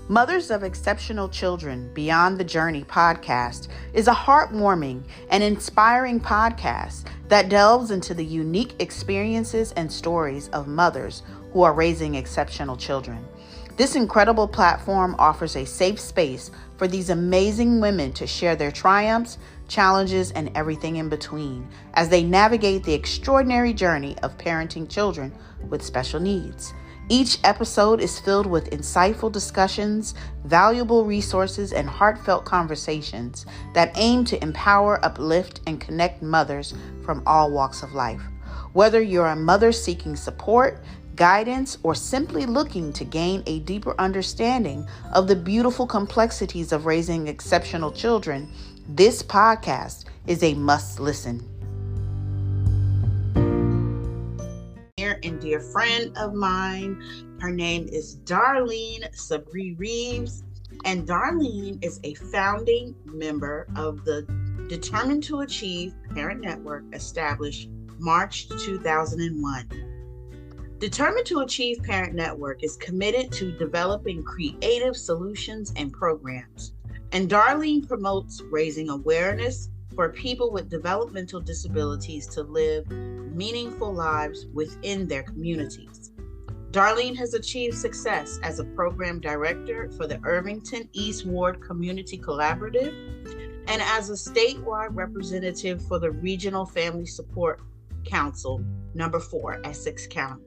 Mothers of Exceptional Children Beyond the Journey podcast is a heartwarming and inspiring podcast that delves into the unique experiences and stories of mothers who are raising exceptional children. This incredible platform offers a safe space for these amazing women to share their triumphs, challenges, and everything in between as they navigate the extraordinary journey of parenting children with special needs. Each episode is filled with insightful discussions, valuable resources, and heartfelt conversations that aim to empower, uplift, and connect mothers from all walks of life. Whether you're a mother seeking support, guidance, or simply looking to gain a deeper understanding of the beautiful complexities of raising exceptional children, this podcast is a must listen. And dear friend of mine, her name is Darlene Reeves, and Darlene is a founding member of the Determined to Achieve Parent Network, established March 2001. Determined to Achieve Parent Network is committed to developing creative solutions and programs, and Darlene promotes raising awareness for people with developmental disabilities to live meaningful lives within their communities. Darlene has achieved success as a program director for the Irvington East Ward Community Collaborative and as a statewide representative for the Regional Family Support Council, number 4, Essex County.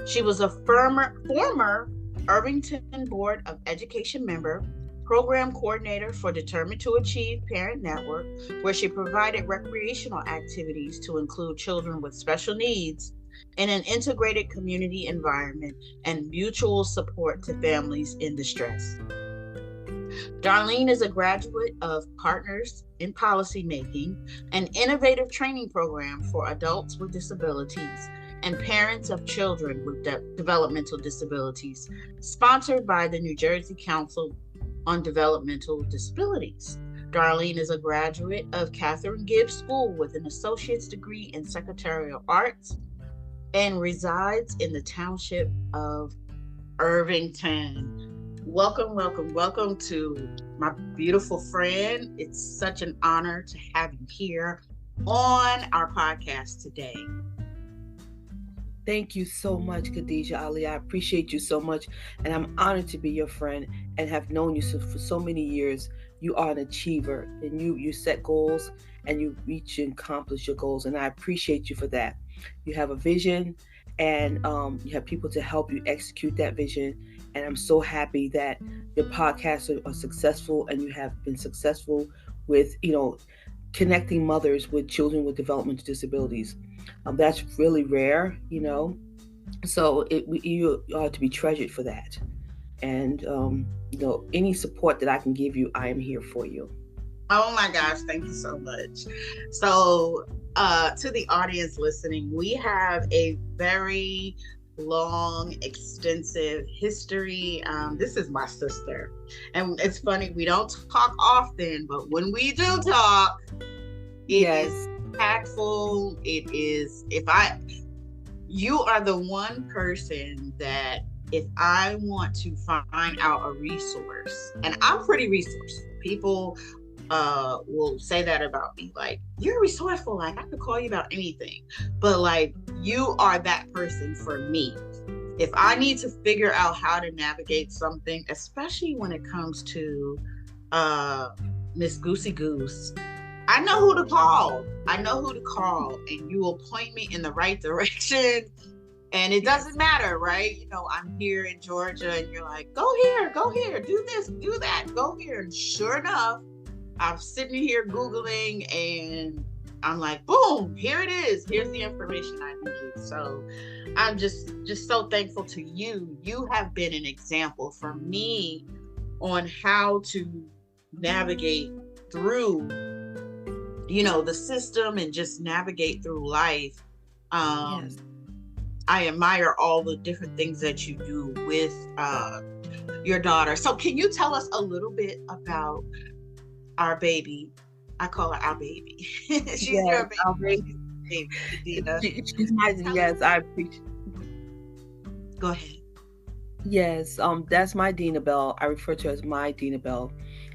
She was a former Irvington Board of Education member, program coordinator for Determined to Achieve Parent Network, where she provided recreational activities to include children with special needs in an integrated community environment and mutual support to families in distress. Darlene is a graduate of Partners in Policymaking, an innovative training program for adults with disabilities and parents of children with developmental disabilities, sponsored by the New Jersey Council on Developmental Disabilities. Darlene is a graduate of Catherine Gibbs School with an associate's degree in secretarial arts and resides in the township of Irvington. Welcome to my beautiful friend. It's such an honor to have you here on our podcast today. Thank you so much, Khadijah Ali. I appreciate you so much, and I'm honored to be your friend and have known you for so many years. You are an achiever, and you set goals, and you reach and accomplish your goals, and I appreciate you for that. You have a vision, and you have people to help you execute that vision, and I'm so happy that your podcasts are successful, and you have been successful with, connecting mothers with children with developmental disabilities. That's really rare, so you are to be treasured for that. And, any support that I can give you, I am here for you. Oh my gosh, thank you so much. So to the audience listening, we have a very long, extensive history. This is my sister. And it's funny, we don't talk often, but when we do talk, it is impactful. It is, you are the one person that if I want to find out a resource, and I'm pretty resourceful. People will say that about me, like, you're resourceful, like I could call you about anything, but like you are that person for me. If I need to figure out how to navigate something, especially when it comes to Miss Goosey Goose, I know who to call. And you will point me in the right direction. And it doesn't matter, right? I'm here in Georgia and you're like, go here, do this, do that, go here. And sure enough, I'm sitting here Googling and I'm like, boom, here it is. Here's the information I need. So I'm just so thankful to you. You have been an example for me on how to navigate through, the system and just navigate through life. Yes. I admire all the different things that you do with your daughter. So can you tell us a little bit about our baby? I call her our baby. She's your baby. Our baby. Deena. She's my, yes, I appreciate. Go ahead. Yes, that's my Deena Bell. I refer to her as my Deena Bell.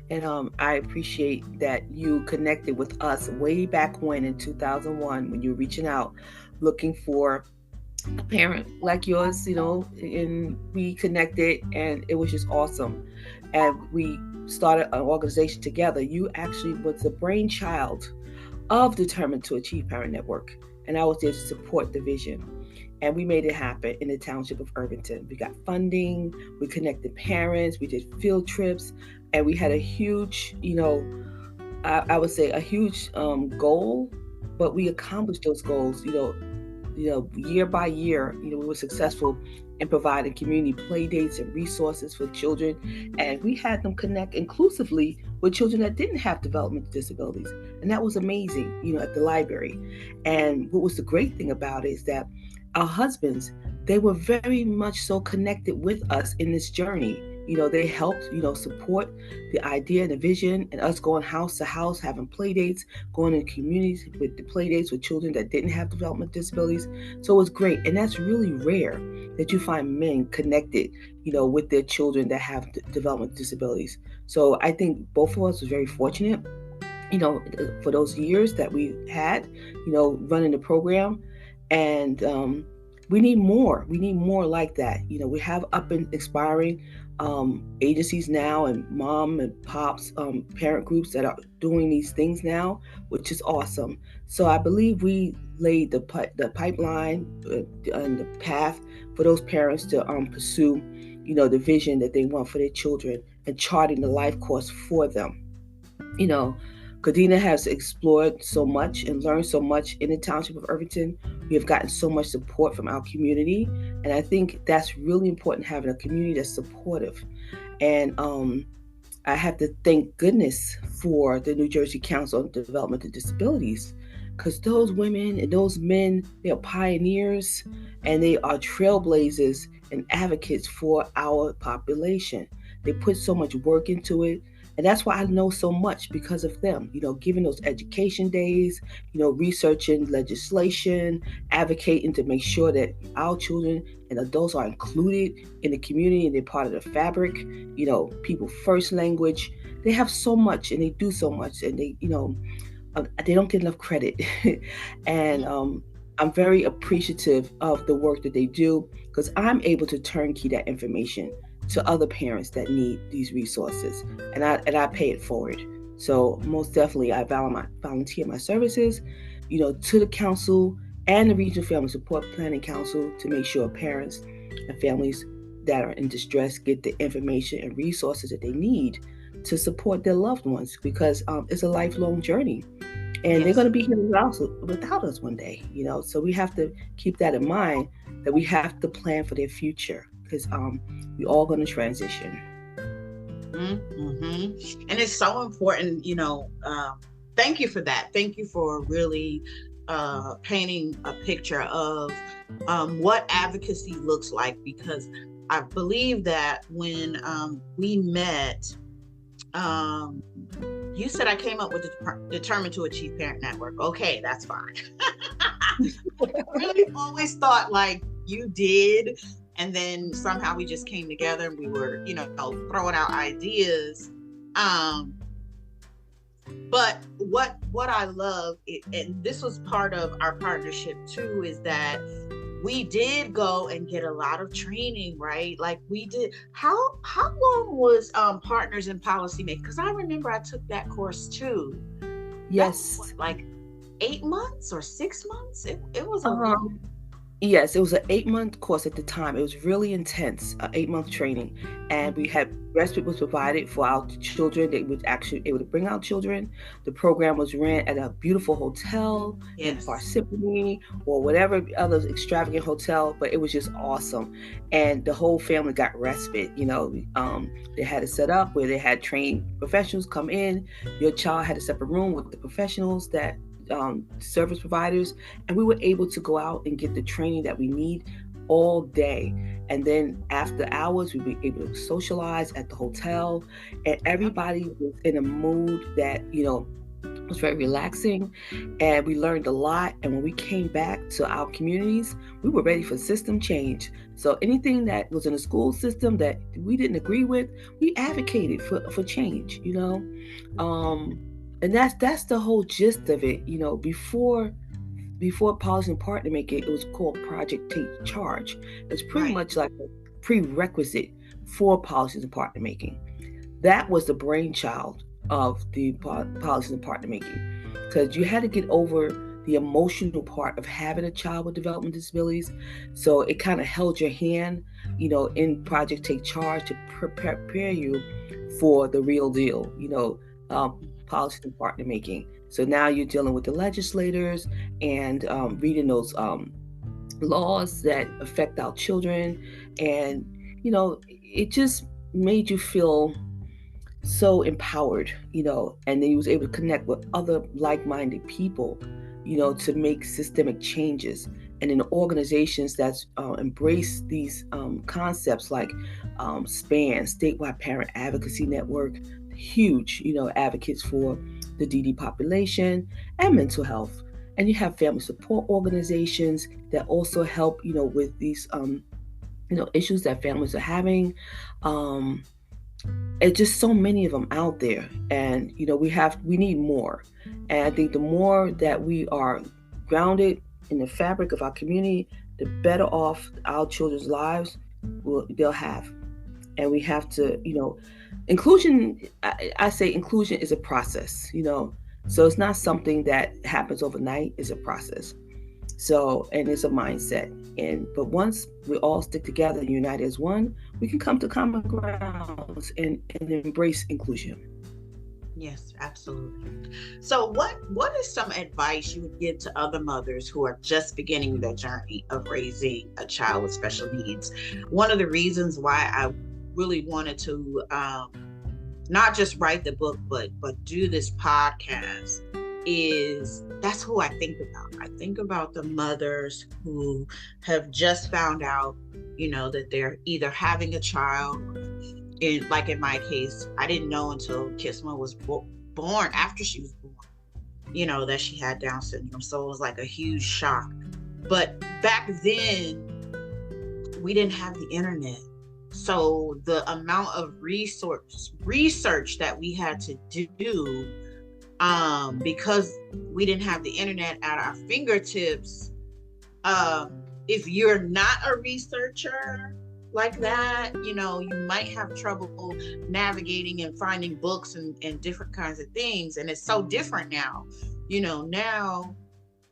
And I appreciate that you connected with us way back when in 2001 when you were reaching out looking for a parent like yours, and we connected and it was just awesome. And we started an organization together. You actually was the brainchild of Determined to Achieve Parent Network. And I was there to support the vision. And we made it happen in the township of Irvington. We got funding, we connected parents, we did field trips, and we had a huge, I would say a huge goal, but we accomplished those goals, year by year. We were successful in providing community play dates and resources for children, and we had them connect inclusively with children that didn't have developmental disabilities, and that was amazing. At the library. And what was the great thing about it is that our husbands, they were very much so connected with us in this journey. They helped, support the idea and the vision, and us going house to house, having play dates, going in communities with the play dates with children that didn't have developmental disabilities. So it was great. And that's really rare that you find men connected, with their children that have developmental disabilities. So I think both of us were very fortunate, for those years that we had, running the program. And we need more. We need more like that. We have up and expiring agencies now, and mom and pops parent groups that are doing these things now, which is awesome. So I believe we laid the pipeline and the path for those parents to pursue, the vision that they want for their children, and charting the life course for them. you know, Cadena has explored so much and learned so much in the township of Irvington. We have gotten so much support from our community, and I think that's really important, having a community that's supportive. And I have to thank goodness for the New Jersey Council on Developmental Disabilities, because those women and those men, they are pioneers and they are trailblazers and advocates for our population. They put so much work into it. And that's why I know so much, because of them, giving those education days, researching legislation, advocating to make sure that our children and adults are included in the community and they're part of the fabric, people first language. They have so much and they do so much, and they don't get enough credit. And I'm very appreciative of the work that they do, because I'm able to turnkey that information to other parents that need these resources, and I pay it forward. So most definitely, I volunteer my services, to the council and the Regional Family Support Planning Council, to make sure parents and families that are in distress get the information and resources that they need to support their loved ones, because it's a lifelong journey, and they're Yes. going to be here without us one day. So we have to keep that in mind, that we have to plan for their future, because we all going to transition. And it's so important, thank you for that. Thank you for really painting a picture of what advocacy looks like, because I believe that when we met, um, you said I came up with the Determined to Achieve Parent Network. Okay, that's fine. Really always thought like you did, and then somehow we just came together and we were, throwing out ideas. Um, but what I love, and this was part of our partnership too, is that we did go and get a lot of training, right? Like we did. How long was Partners in Policy Making? Because I remember I took that course too. That was Yes. what, like 8 months or 6 months? It was a long. Um, Yes, it was an 8-month course at the time. It was really intense, 8-month training, and we had respite was provided for our children. They would actually able to bring our children. The program was ran at a beautiful hotel in Yes. Parsippany or whatever other extravagant hotel, but it was just awesome, and the whole family got respite. They had it set up where they had trained professionals come in. Your child had a separate room with the professionals that service providers, and we were able to go out and get the training that we need all day. And then after hours, we were able to socialize at the hotel, and everybody was in a mood that was very relaxing, and we learned a lot. And when we came back to our communities, we were ready for system change. So anything that was in the school system that we didn't agree with, we advocated for change, and that's the whole gist of it. Before policy and partner making, it was called Project Take Charge. It's pretty Right. much like a prerequisite for policies and partner making. That was the brainchild of the policies and partner making, because you had to get over the emotional part of having a child with developmental disabilities. So it kind of held your hand, in Project Take Charge to prepare you for the real deal, policies and partner making. So now you're dealing with the legislators and reading those laws that affect our children. And, it just made you feel so empowered, and then he was able to connect with other like-minded people, to make systemic changes. And in organizations that embrace these concepts like SPAN, Statewide Parent Advocacy Network, huge, advocates for the DD population and mental health. And you have family support organizations that also help, with these, issues that families are having. Um, it's just so many of them out there, and we need more. And I think the more that we are grounded in the fabric of our community, the better off our children's lives they'll have. And we have to, inclusion. I say inclusion is a process, so it's not something that happens overnight. It's a process. So, and it's a mindset. But once we all stick together and unite as one, we can come to common grounds and embrace inclusion. Yes, absolutely. So what is some advice you would give to other mothers who are just beginning their journey of raising a child with special needs? One of the reasons why I really wanted to not just write the book, but do this podcast is that's who I think about. I think about the mothers who have just found out, that they're either having a child. Like in my case, I didn't know until Kisma was born, after she was born, that she had Down syndrome. So it was like a huge shock. But back then, we didn't have the internet. So the amount of research that we had to do, because we didn't have the internet at our fingertips, if you're not a researcher like that, you might have trouble navigating and finding books and different kinds of things. And it's so different now. Now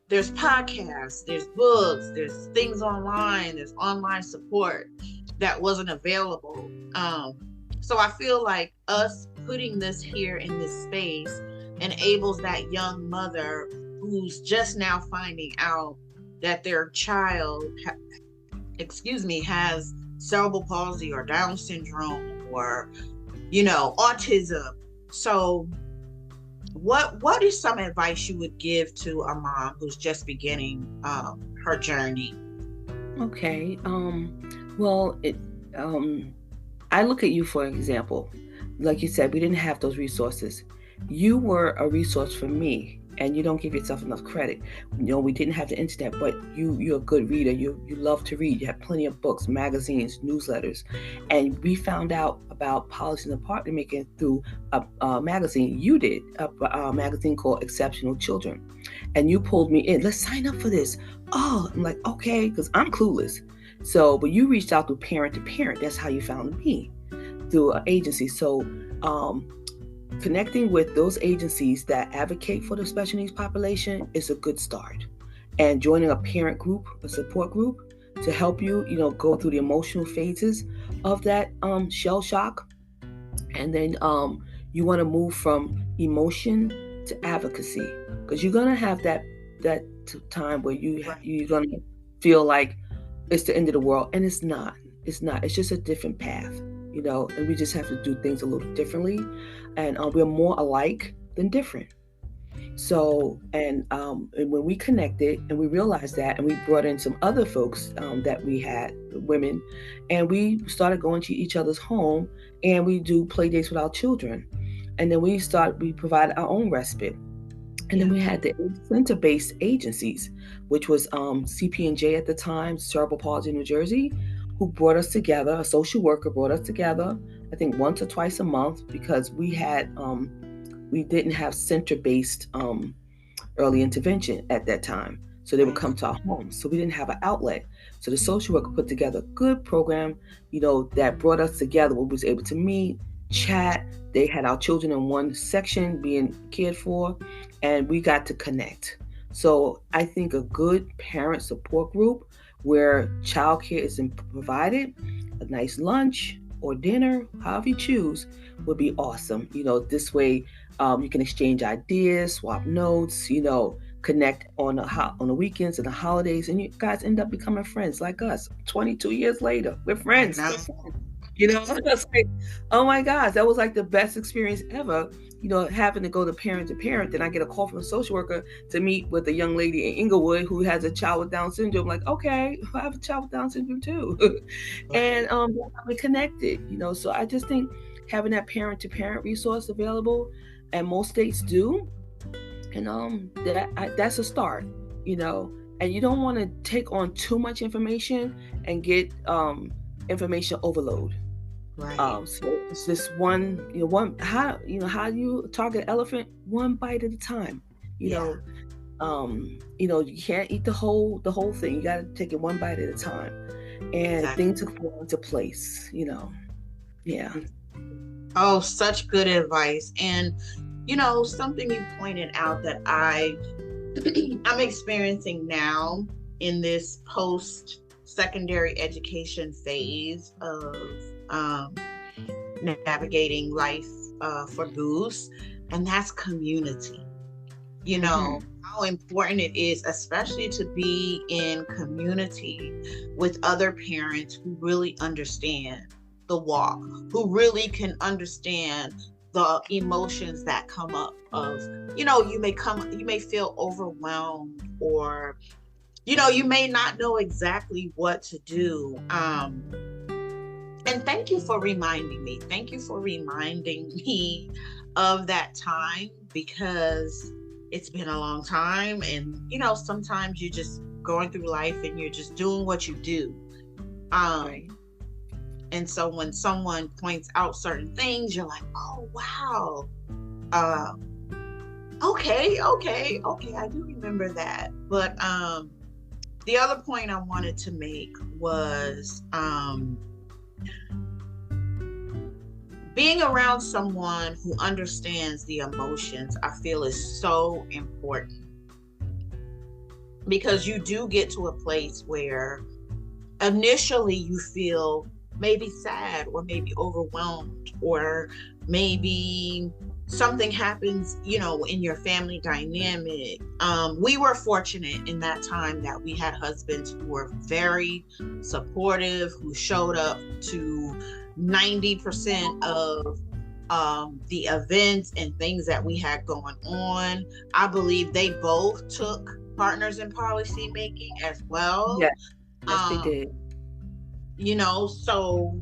there's podcasts, there's books, there's things online, there's online support that wasn't available. So I feel like us putting this here in this space enables that young mother who's just now finding out that their child has cerebral palsy or Down syndrome or autism. So what is some advice you would give to a mom who's just beginning her journey? Okay. Well, I look at you, for example. Like you said, we didn't have those resources. You were a resource for me, and you don't give yourself enough credit. We didn't have the internet, but you're a good reader. You love to read. You have plenty of books, magazines, newsletters. And we found out about policy and partner making through a magazine. You did, a magazine called Exceptional Children. And you pulled me in. Let's sign up for this. Oh, I'm like, okay, because I'm clueless. So, but you reached out through parent to parent. That's how you found me, through an agency. So, connecting with those agencies that advocate for the special needs population is a good start. And joining a parent group, a support group, to help you, go through the emotional phases of that shell shock. And then you want to move from emotion to advocacy, because you're gonna have that time where you're gonna feel like it's the end of the world, and it's not. It's not. It's just a different path. And we just have to do things a little differently, and we're more alike than different. So, and when we connected and we realized that, and we brought in some other folks that we had, women, and we started going to each other's home, and we do play dates with our children, and then we provide our own respite. And then we had the center-based agencies, which was CP&J at the time, Cerebral Palsy New Jersey, who brought us together. A social worker brought us together, I think once or twice a month, because we didn't have center-based early intervention at that time. So they would Right. come to our homes. So we didn't have an outlet. So the social worker put together a good program, that brought us together. We was able to meet, chat. They had our children in one section being cared for, and we got to connect. So I think a good parent support group where childcare is provided, a nice lunch or dinner, however you choose, would be awesome. This way you can exchange ideas, swap notes, connect on the weekends and the holidays, and you guys end up becoming friends like us. 22 years later, we're I friends. know. We're friends. It's like, oh my gosh, that was like the best experience ever. Having to go to parent, then I get a call from a social worker to meet with a young lady in Inglewood who has a child with Down syndrome. Like, okay, I have a child with Down syndrome too, and Right. we connected. So I just think having that parent-to-parent resource available, and most states do, and that's a start. And you don't want to take on too much information and get information overload. Right. So it's just one how you target an elephant, one bite at a time. you Yeah. know you can't eat the whole thing. You got to take it one bite at a time, and Exactly. things will fall into place. Yeah. Oh, such good advice. And something you pointed out that I'm experiencing now in this post secondary education phase of um, navigating life for Goose, and that's community. Hmm. How important it is, especially to be in community with other parents who really understand the walk, who really can understand the emotions that come up of, you may feel overwhelmed, or, you may not know exactly what to do. And thank you for reminding me. Thank you for reminding me of that time, because it's been a long time. And, sometimes you're just going through life and you're just doing what you do. Right. Um, and so when someone points out certain things, you're like, oh, wow. Uh, okay. I do remember that. But the other point I wanted to make was, being around someone who understands the emotions, I feel, is so important, because you do get to a place where initially you feel maybe sad, or maybe overwhelmed, or maybe something happens, in your family dynamic. We were fortunate in that time that we had husbands who were very supportive, who showed up to 90% of the events and things that we had going on. I believe they both took partners in policy making as well. Yes. Yes, they Um, did. so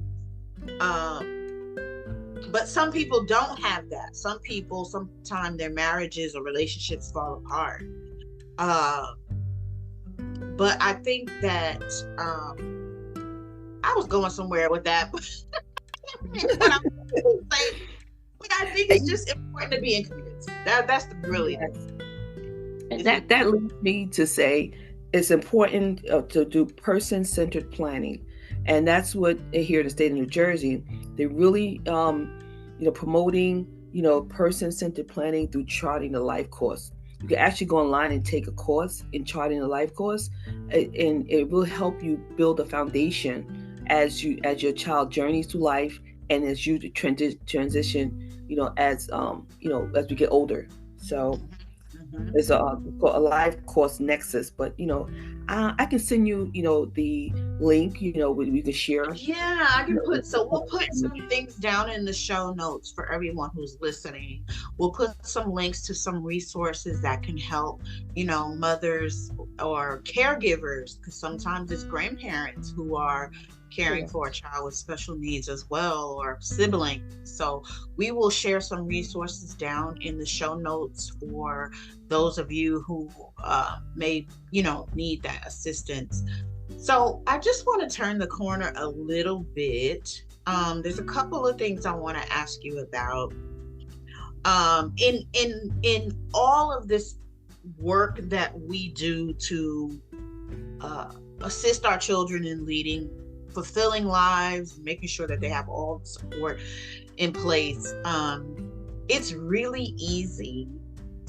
but some people don't have that. Some people, sometimes their marriages or relationships fall apart. Uh, but I think that I was going somewhere with that. What I'm saying, but I think it's And just important to be in community. That's really yes. And it's that leads me to say it's important to do person-centered planning, and that's what here in the state of New Jersey they really promoting person-centered planning through charting the life course. You can actually go online and take a course in charting the life course, and it will help you build a foundation as your child journeys through life, and as you transition, as we get older. So Mhm. it's a live course nexus, but I can send you the link. We can share. Yeah, I can put, so we'll put some Information. things down in the show notes for everyone who's listening. We'll put some links to some resources that can help, mothers or caregivers, because sometimes it's grandparents who are caring for a Correct. child with special needs as well, or siblings. So we will share some resources down in the show notes for those of you who may, need that assistance. So I just want to turn the corner a little bit. There's a couple of things I want to ask you about. In all of this work that we do to assist our children in leading fulfilling lives, making sure that they have all the support in place, it's really easy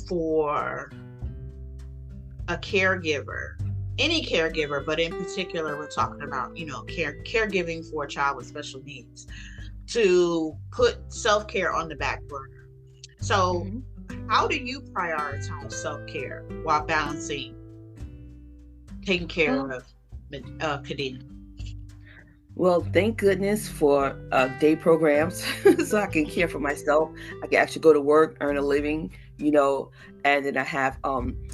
for a caregiver, any caregiver, but in particular, we're talking about, caregiving for a child with special needs, to put self-care on the back burner. So, how do you prioritize self-care while balancing taking care of Cadena? Well, thank goodness for day programs so I can care for myself. I can actually go to work, earn a living, and then I have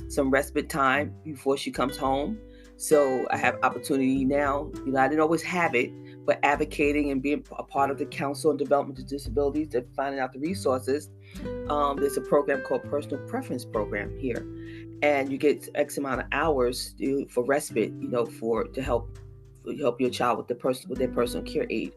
some respite time before she comes home. So I have opportunity now. I didn't always have it, but advocating and being a part of the Council on Development of Disabilities and finding out the resources. There's a program called Personal Preference Program here, and you get X amount of hours for respite, to help your child with their personal care aid.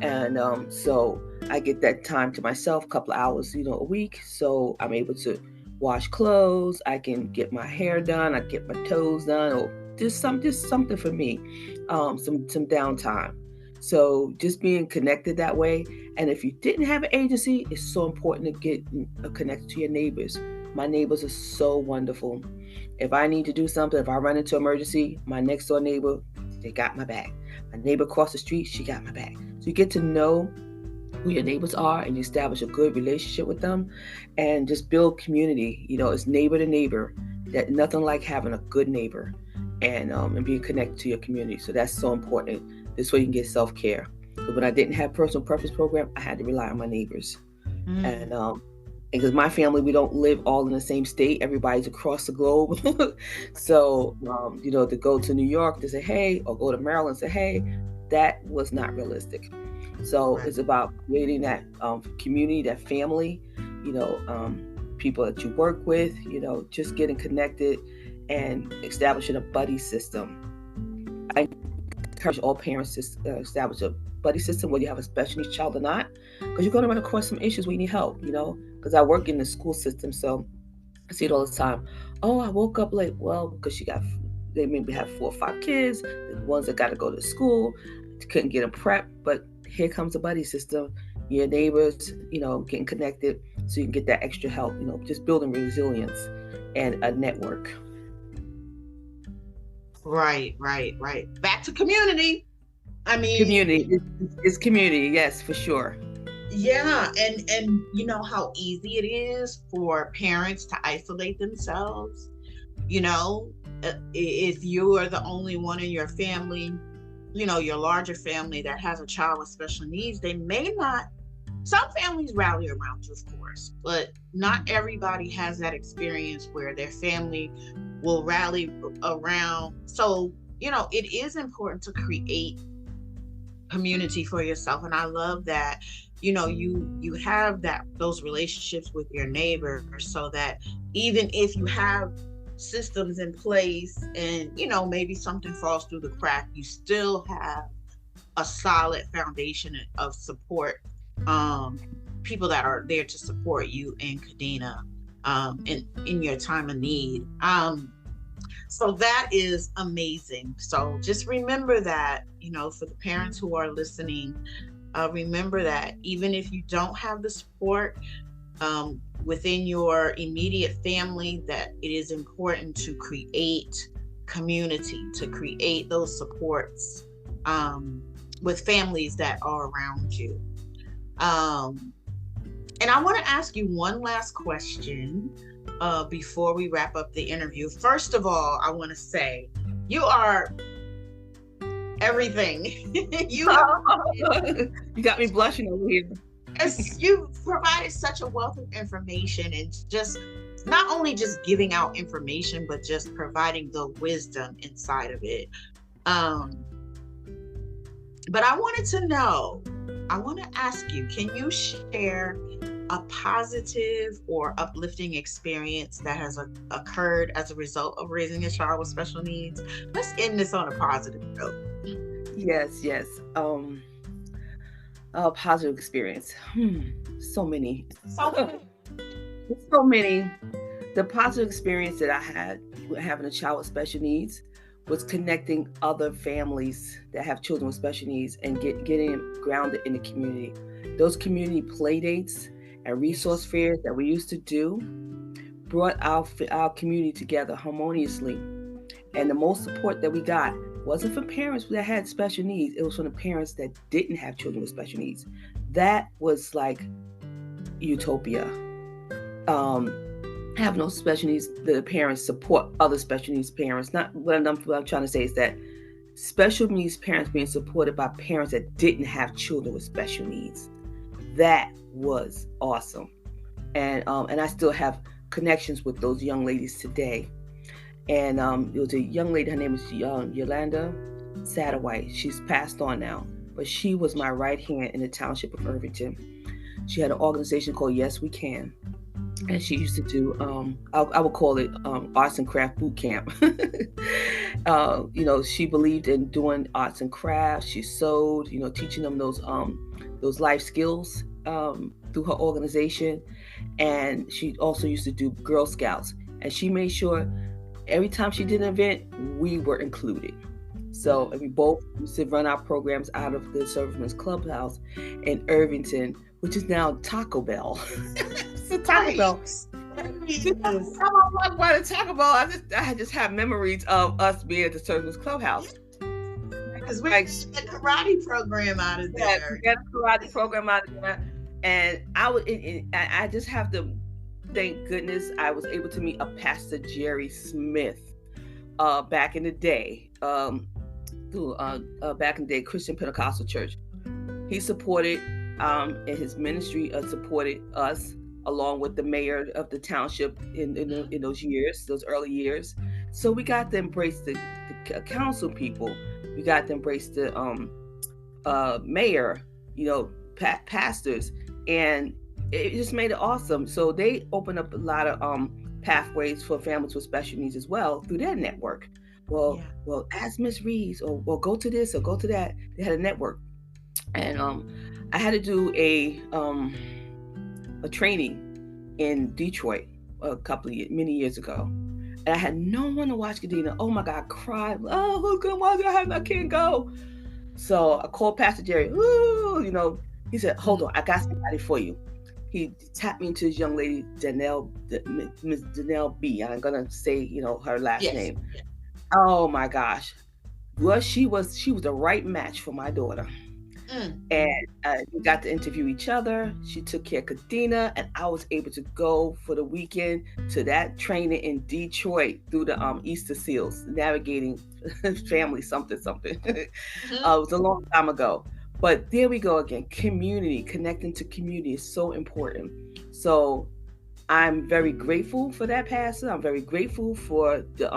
And so I get that time to myself, a couple of hours, a week. So I'm able to wash clothes. I can get my hair done. I get my toes done, or just something for me, some downtime. So just being connected that way. And if you didn't have an agency, it's so important to get connected to your neighbors. My neighbors are so wonderful. If I need to do something, if I run into emergency, my next door neighbor, they got my back. My neighbor across the street, she got my back. So you get to know who your neighbors are and you establish a good relationship with them and just build community. It's neighbor to neighbor. That nothing like having a good neighbor and being connected to your community. So that's so important. This way you can get self-care. Because when I didn't have personal preference program, I had to rely on my neighbors. And because my family, we don't live all in the same state. Everybody's across the globe. So, to go to New York to say, hey, or go to Maryland and say, hey, that was not realistic. So It's about creating that community, that family, people that you work with, just getting connected and establishing a buddy system. I encourage all parents to establish a buddy system, whether you have a special needs child or not, because you're going to run across some issues where you need help, because I work in the school system, so I see it all the time. Oh, I woke up late. Well, because they maybe have 4 or 5 kids, the ones that got to go to school, couldn't get them prepped, but here comes a buddy system, your neighbors, getting connected so you can get that extra help, just building resilience and a network. Right. Back to community. Community is community, yes, for sure. Yeah, and you know how easy it is for parents to isolate themselves. If you are the only one in your family, your larger family that has a child with special needs, they may not. Some families rally around you, of course, but not everybody has that experience where their family will rally around. So, it is important to create community for yourself. And I love that, you have those relationships with your neighbors, so that even if you have systems in place and, maybe something falls through the crack, you still have a solid foundation of support, people that are there to support you in Cadena, in your time of need. So that is amazing. So just remember that, for the parents who are listening, remember that even if you don't have the support within your immediate family, that it is important to create community, to create those supports with families that are around you. And I want to ask you one last question before we wrap up the interview. First of all, I want to say you are everything. You got me blushing over here. You provided such a wealth of information, and just not only just giving out information, but just providing the wisdom inside of it. But I want to ask you, can you share a positive or uplifting experience that has occurred as a result of raising a child with special needs? Let's end this on a positive note. Yes, yes. A positive experience. So many. So, So many. The positive experience that I had with having a child with special needs was connecting other families that have children with special needs and getting them grounded in the community. Those community play dates and resource yes. fairs that we used to do brought our community together harmoniously. And the most support that we got wasn't from parents that had special needs, it was from the parents that didn't have children with special needs. That was like utopia. Um, have no special needs, the parents support other special needs parents. Not what I'm trying to say is that special needs parents being supported by parents that didn't have children with special needs. That was awesome. And I still have connections with those young ladies today. And it was a young lady, her name is Yolanda Satterwhite. She's passed on now, but she was my right hand in the township of Irvington. She had an organization called Yes We Can, and she used to do I would call it arts and craft boot camp. She believed in doing arts and crafts. She sewed, teaching them those life skills through her organization. And she also used to do Girl Scouts, and she made sure every time she did an event we were included. So, and we both used to run our programs out of the Servicemen's Clubhouse in Irvington, which is now Taco Bell. It's a Taco Bell. I walk by the Taco Bell, I just have memories of us being at the Servicemen's Clubhouse. Because we had a karate program out of there. We had a karate program out of there. And I just have to thank goodness I was able to meet a Pastor Jerry Smith back in the day, back in the day, Christian Pentecostal Church. He supported, and his ministry supported us, along with the mayor of the township in those years, those early years. So we got to embrace the council people. We got to embrace the mayor, pastors, and it just made it awesome. So they opened up a lot of pathways for families with special needs as well through their network. Well, ask Miss Reeves, or well, go to this or go to that. They had a network, and I had to do a training in Detroit many years ago, and I had no one to watch Cadena. Oh my God, I cried. Oh, who's gonna watch? I can't go. So I called Pastor Jerry. Ooh, he said, "Hold on, I got somebody for you." He tapped me into this young lady, Miss Danelle B. I'm gonna say, her last name. Oh my gosh, well, she was the right match for my daughter. And we got to interview each other. She took care of Cadena, and I was able to go for the weekend to that training in Detroit through the Easter Seals, navigating family something. It was a long time ago. But there we go again. Community, connecting to community is so important. So I'm very grateful for that pastor. I'm very grateful for the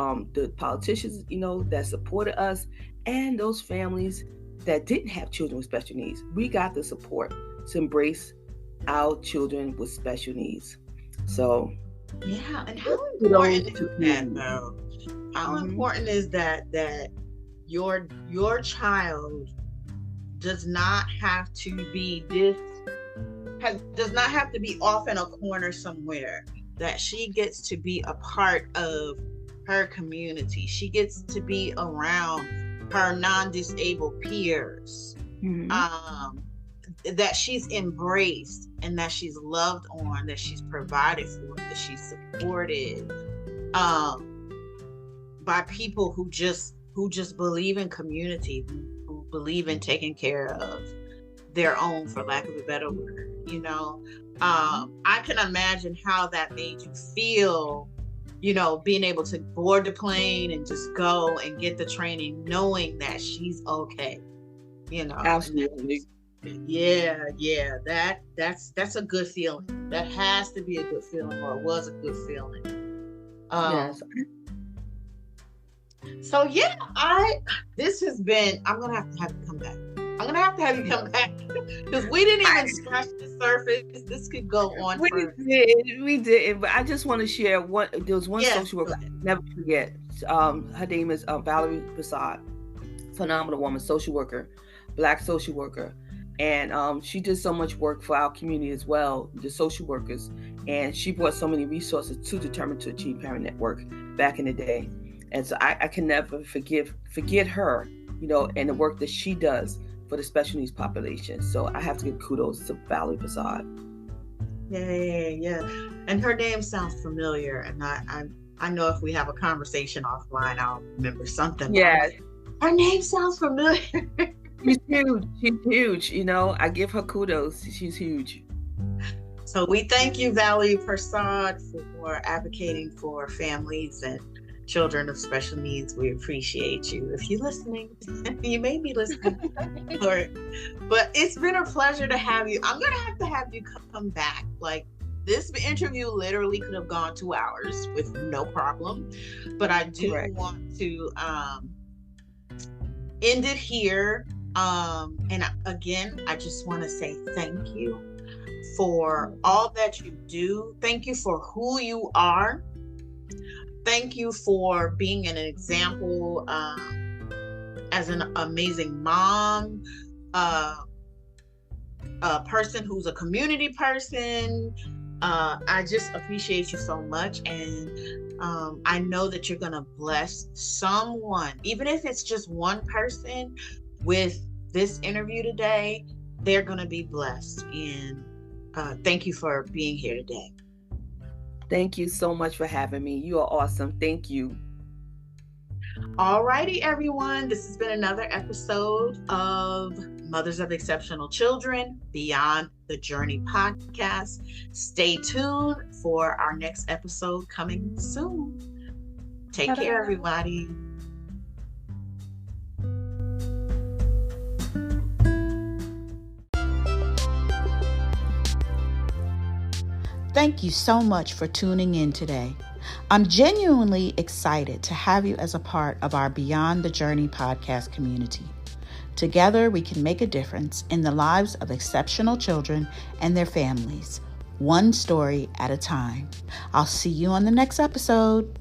politicians, that supported us, and those families that didn't have children with special needs. We got the support to embrace our children with special needs. So yeah, and how important is that though? How important is that your child does not have to be does not have to be off in a corner somewhere, that she gets to be a part of her community. She gets to be around her non-disabled peers, that she's embraced and that she's loved on, that she's provided for, that she's supported by people who just believe in community, who believe in taking care of their own, for lack of a better word. I can imagine how that made you feel, being able to board the plane and just go and get the training, knowing that she's okay. Absolutely. Yeah, that's a good feeling. That has to be a good feeling, or it was a good feeling. Yes. So yeah, this has been, I'm gonna have to come back. I'm going to have you come back because we didn't even scratch the surface. This could go on for. We did. But I just want to share one. There was one social worker I never forget. Her name is Valerie Prasad. Phenomenal woman, social worker, Black social worker. And she did so much work for our community as well, the social workers. And she brought so many resources to Determined to Achieve Parent Network back in the day. And so I can never forget her, and the work that she does for the special needs population. So I have to give kudos to Valerie Prasad. Yeah. And her name sounds familiar. And I know if we have a conversation offline, I'll remember something. Yeah. Her name sounds familiar. She's huge. I give her kudos. She's huge. So we thank you, Valerie Prasad, for advocating for families and children of special needs. We appreciate you. If you're listening, you may be listening, but it's been a pleasure to have you. I'm going to have you come back. Like, this interview literally could have gone 2 hours with no problem, but I do want to end it here. And again, I just want to say thank you for all that you do. Thank you for who you are. Thank you for being an example as an amazing mom, a person who's a community person. I just appreciate you so much. And I know that you're going to bless someone, even if it's just one person with this interview today. They're going to be blessed. And thank you for being here today. Thank you so much for having me. You are awesome. Thank you. All righty, everyone. This has been another episode of Mothers of Exceptional Children Beyond the Journey podcast. Stay tuned for our next episode coming soon. Take care, everybody. Thank you so much for tuning in today. I'm genuinely excited to have you as a part of our Beyond the Journey podcast community. Together, we can make a difference in the lives of exceptional children and their families, one story at a time. I'll see you on the next episode.